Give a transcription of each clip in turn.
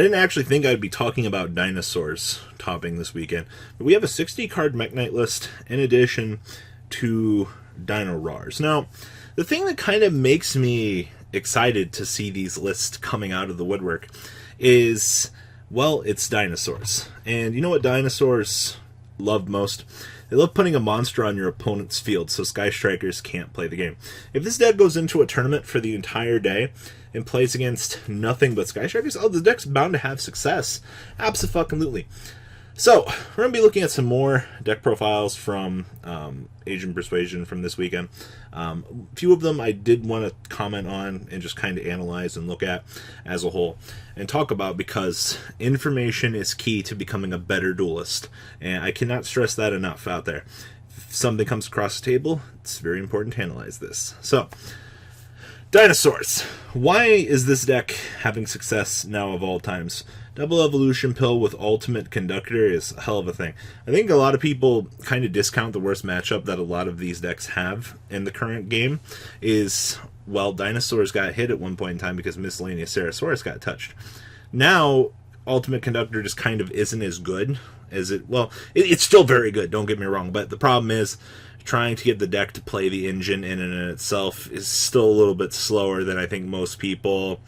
didn't actually think I'd be talking about Dinosaurs topping this weekend, but we have a 60-card Mekk-Knight list in addition to Dinosaurs. Now, the thing that kind of makes me excited to see these lists coming out of the woodwork is, well, it's Dinosaurs. And you know what Dinosaurs love most? They love putting a monster on your opponent's field so Sky Strikers can't play the game. If this deck goes into a tournament for the entire day and plays against nothing but Sky Strikers, oh, the deck's bound to have success. Absolutely. So, we're going to be looking at some more deck profiles from Asian Persuasion from this weekend. A few of them I did want to comment on and just kind of analyze and look at as a whole and talk about, because information is key to becoming a better duelist. And I cannot stress that enough out there. If something comes across the table, it's very important to analyze this. So, Dinosaurs. Why is this deck having success now of all times? Double Evolution Pill with Ultimate Conductor is a hell of a thing. I think a lot of people kind of discount the worst matchup that a lot of these decks have in the current game is, well, Dinosaurs got hit at one point in time because Miscellaneous Ceratosaurus got touched. Now, Ultimate Conductor just kind of isn't as good as it... Well, it's still very good, don't get me wrong, but the problem is trying to get the deck to play the engine in and itself is still a little bit slower than I think most people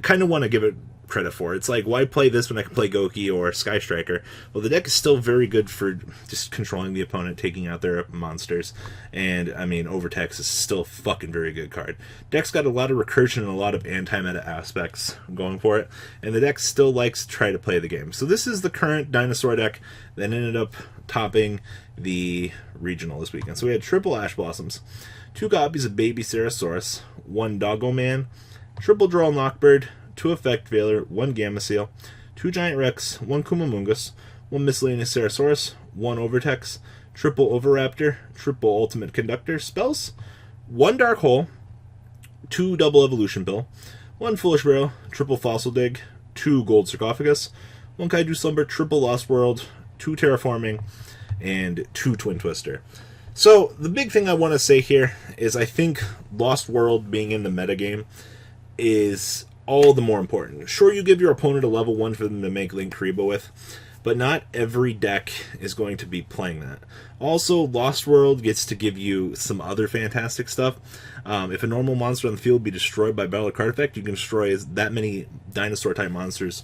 kind of want to give it credit for. It's like, why play this when I can play Goki or Sky Striker? Well, the deck is still very good for just controlling the opponent, taking out their monsters, and I mean, Overtext is still a fucking very good card. Deck's got a lot of recursion and a lot of anti-meta aspects going for it, and the deck still likes to try to play the game. So this is the current Dinosaur deck that ended up topping the regional this weekend. So we had triple Ash Blossoms, 2 copies of Baby Ceratosaurus, 1 Doggo Man, triple Droll Knockbird, 2 Effect Veiler, 1 Gamma Seal, 2 Giant Rex, 1 Kumamungus, 1 Miscellaneous Ceratosaurus, 1 Overtex, triple Overraptor, triple Ultimate Conductor spells, 1 Dark Hole, 2 Double Evolution Pill, 1 Foolish Bro, triple Fossil Dig, 2 Gold Sarcophagus, 1 Kaiju Slumber, triple Lost World, 2 Terraforming, and 2 Twin Twister. So, the big thing I want to say here is I think Lost World being in the metagame is all the more important. Sure, you give your opponent a level 1 for them to make Link Karibo with, but not every deck is going to be playing that. Also, Lost World gets to give you some other fantastic stuff. If a normal monster on the field be destroyed by Battle Card Effect, you can destroy that many dinosaur-type monsters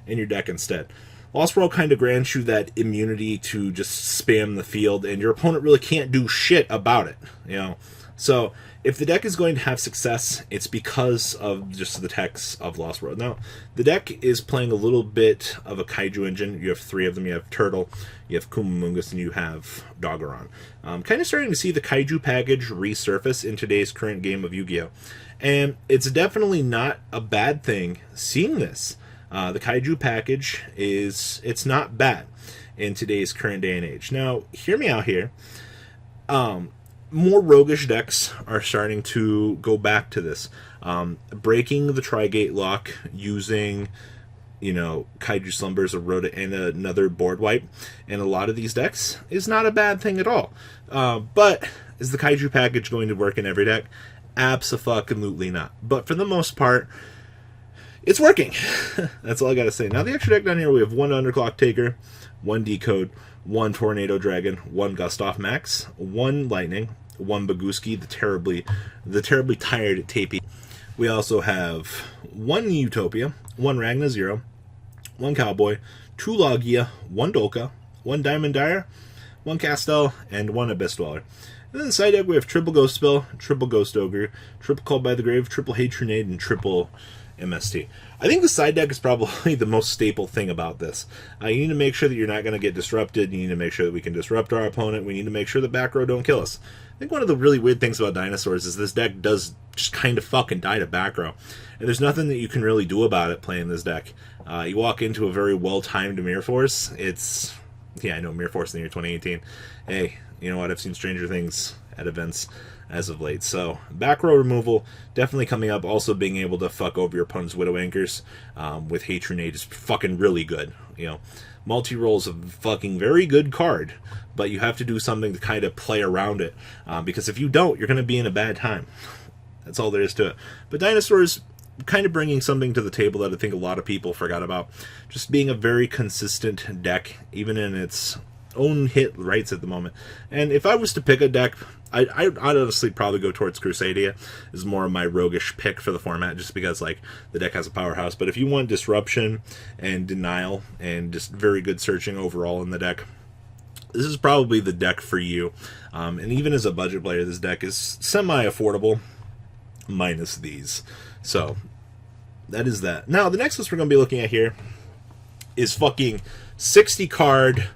in your deck instead. Lost World kind of grants you that immunity to just spam the field, and your opponent really can't do shit about it, you know? So, if the deck is going to have success, it's because of just the text of Lost World. Now, the deck is playing a little bit of a Kaiju engine. You have 3 of them. You have Turtle, you have Kumamungus, and you have Doggeron. Kind of starting to see the Kaiju package resurface in today's current game of Yu-Gi-Oh! And it's definitely not a bad thing seeing this. The Kaiju package it's not bad in today's current day and age. Now, hear me out here. More roguish decks are starting to go back to this. Breaking the Tri-Gate lock using, you know, Kaiju Slumbers, Eroda, and another board wipe, and a lot of these decks is not a bad thing at all. But is the Kaiju package going to work in every deck? Abso-fucking-lutely not. But for the most part, it's working. That's all I gotta say. Now, the extra deck down here, we have 1 Underclock Taker, 1 Decode, 1 Tornado Dragon, 1 Gustav Max, 1 Lightning, 1 Baguski, the terribly tired Tapey. We also have 1 Utopia, 1 Ragna Zero, 1 Cowboy, 2 Logia, 1 Dolka, 1 Diamond Dyer, 1 Castel, and 1 Abyss Dweller. And then the side deck, we have triple Ghost Spell, triple Ghost Ogre, triple Called by the Grave, triple Hatronade, and triple MST. I think the side deck is probably the most staple thing about this. You need to make sure that you're not going to get disrupted. You need to make sure that we can disrupt our opponent. We need to make sure the back row don't kill us. I think one of the really weird things about Dinosaurs is this deck does just kind of fucking die to back row. And there's nothing that you can really do about it playing this deck. You walk into a very well-timed Mirror Force. It's... Yeah, I know, Mirror Force in the year 2018. Hey, you know what? I've seen stranger things at events as of late. So, back row removal definitely coming up. Also being able to fuck over your opponent's Widow Anchors with Hatronade is fucking really good. You know, multi-roll is a fucking very good card, but you have to do something to kind of play around it. Because if you don't, you're going to be in a bad time. That's all there is to it. But Dinosaurs, kind of bringing something to the table that I think a lot of people forgot about. Just being a very consistent deck, even in its own hit rights at the moment. And if I was to pick a deck, I'd honestly probably go towards Crusadia. Is more of my roguish pick for the format, just because like the deck has a powerhouse. But if you want disruption and denial and just very good searching overall in the deck, this is probably the deck for you. And even as a budget player, this deck is semi-affordable, minus these. So that is that. Now the next list we're going to be looking at here is fucking 60 card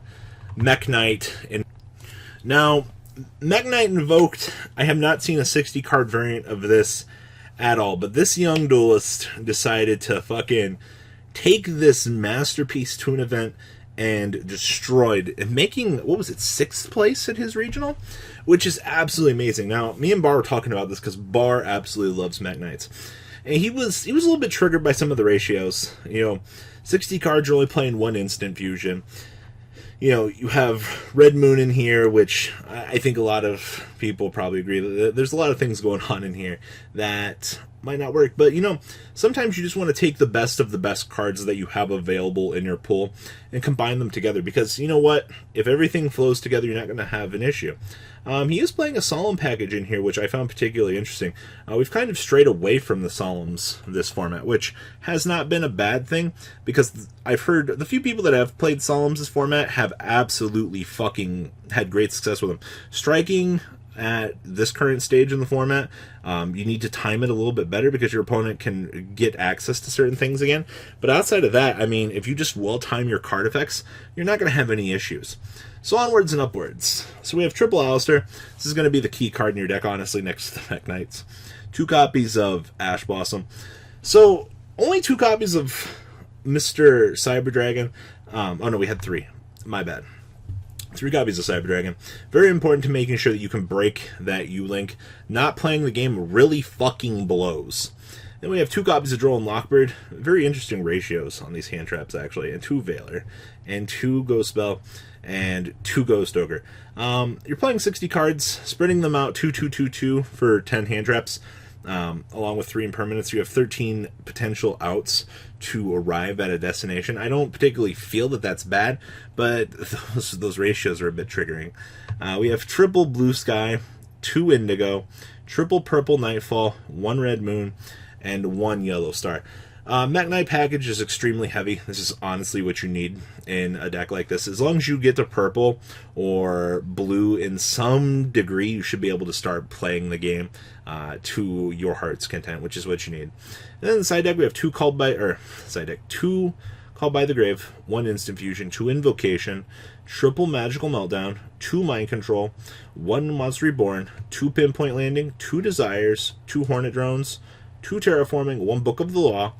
Mekk-Knight. And now Mekk-Knight Invoked, I have not seen a 60 card variant of this at all, but this young duelist decided to fucking take this masterpiece to an event and destroyed, and making, what was it, 6th place at his regional, which is absolutely amazing. Now me and Bar were talking about this because Bar absolutely loves Mekk-Knights, and he was a little bit triggered by some of the ratios. 60 cards, you're only playing 1 instant fusion. You have Red Moon in here, which I think a lot of people probably agree that there's a lot of things going on in here that might not work. But, sometimes you just want to take the best of the best cards that you have available in your pool and combine them together. Because, you know what? If everything flows together, you're not going to have an issue. He is playing a Solemn package in here, which I found particularly interesting. We've kind of strayed away from the Solemns this format, which has not been a bad thing, because I've heard the few people that have played Solemns this format have absolutely fucking had great success with them. Striking at this current stage in the format, you need to time it a little bit better because your opponent can get access to certain things again. But outside of that, I mean, if you just well time your card effects, you're not going to have any issues. So onwards and upwards. So we have Triple Alistair. This is going to be the key card in your deck, honestly, next to the Mekk-Knights. 2 copies of Ash Blossom. So only 2 copies of Mr. Cyber Dragon. Oh no, we had 3. My bad. 3 copies of Cyber Dragon. Very important to making sure that you can break that U-Link. Not playing the game really fucking blows. Then we have 2 copies of Droll and Lockbird. Very interesting ratios on these hand traps, actually. And 2 Veiler. And 2 Ghost Spell. And 2 Ghost Ogre. You're playing 60 cards, spreading them out 2-2-2-2 for 10 hand traps, along with 3 impermanents. You have 13 potential outs to arrive at a destination. I don't particularly feel that that's bad, but those ratios are a bit triggering. We have triple Blue Sky, 2 Indigo, triple Purple Nightfall, 1 Red Moon, and 1 Yellow Star. Mekk-Knight package is extremely heavy. This is honestly what you need in a deck like this. As long as you get to purple or blue in some degree, you should be able to start playing the game to your heart's content, which is what you need. And then in the side deck, we have 2 Called by the Grave, 1 Instant Fusion, 2 Invocation, triple Magical Meltdown, 2 Mind Control, 1 Monster Reborn, 2 Pinpoint Landing, 2 Desires, 2 Hornet Drones, 2 Terraforming, 1 Book of the Law,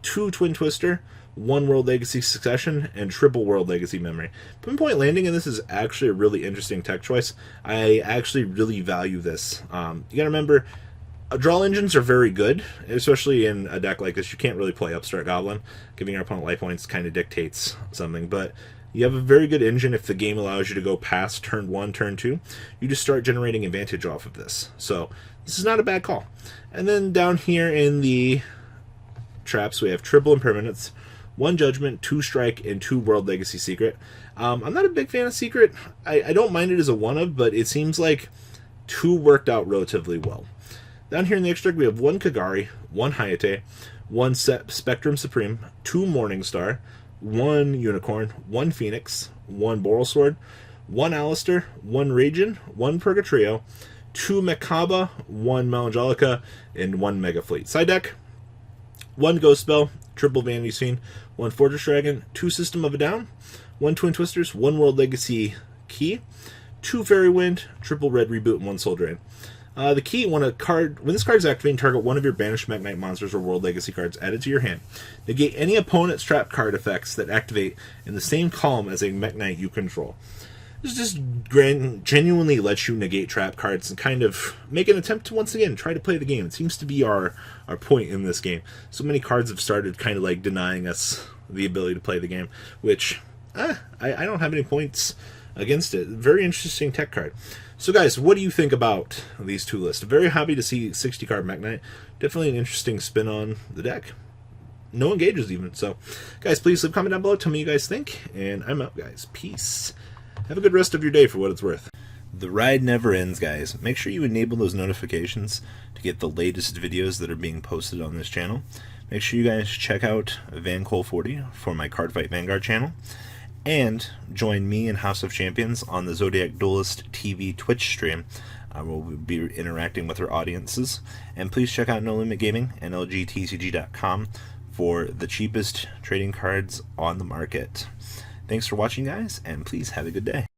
2 Twin Twister, 1 World Legacy Succession, and triple World Legacy Memory. Pinpoint Landing, and this is actually a really interesting tech choice. I actually really value this. You gotta remember, draw engines are very good, especially in a deck like this. You can't really play Upstart Goblin. Giving your opponent life points kind of dictates something, but you have a very good engine if the game allows you to go past turn 1, turn 2. You just start generating advantage off of this. So this is not a bad call. And then down here in the traps, we have triple Impermanence, 1 Judgment, 2 Strike, and 2 World Legacy Secret. I'm not a big fan of Secret. I don't mind it as a one-of, but it seems like 2 worked out relatively well. Down here in the extra deck, we have 1 Kagari, 1 Hayate, 1 Spectrum Supreme, 2 Morningstar, 1 Unicorn, 1 Phoenix, 1 Boral Sword, 1 Alistair, 1 Ragin, 1 Purgatrio, 2 Mekaba, 1 Melangelica, and 1 Mega Fleet. Side deck, 1 Ghost Spell, triple Vanity Fiend, 1 Fortress Dragon, 2 System of a Down, 1 Twin Twisters, 1 World Legacy Key, 2 Fairy Wind, triple Red Reboot, and 1 Soul Drain. The key, when this card is activated, target one of your banished Mekk-Knight monsters or World Legacy cards added to your hand. Negate any opponent's trap card effects that activate in the same column as a Mekk-Knight you control. This just genuinely lets you negate trap cards and kind of make an attempt to once again try to play the game. It seems to be our point in this game. So many cards have started kind of like denying us the ability to play the game, which I don't have any points against it. Very interesting tech card. So guys, what do you think about these two lists? Very happy to see 60 card Mekk-Knight. Definitely an interesting spin on the deck. No engages even. So guys, please leave a comment down below. Tell me what you guys think. And I'm out, guys. Peace. Have a good rest of your day for what it's worth. The ride never ends, guys. Make sure you enable those notifications to get the latest videos that are being posted on this channel. Make sure you guys check out VanCole40 for my Cardfight Vanguard channel. And join me and House of Champions on the Zodiac Duelist TV Twitch stream. We'll be interacting with our audiences. And please check out No Limit Gaming and LGTCG.com for the cheapest trading cards on the market. Thanks for watching, guys, and please have a good day.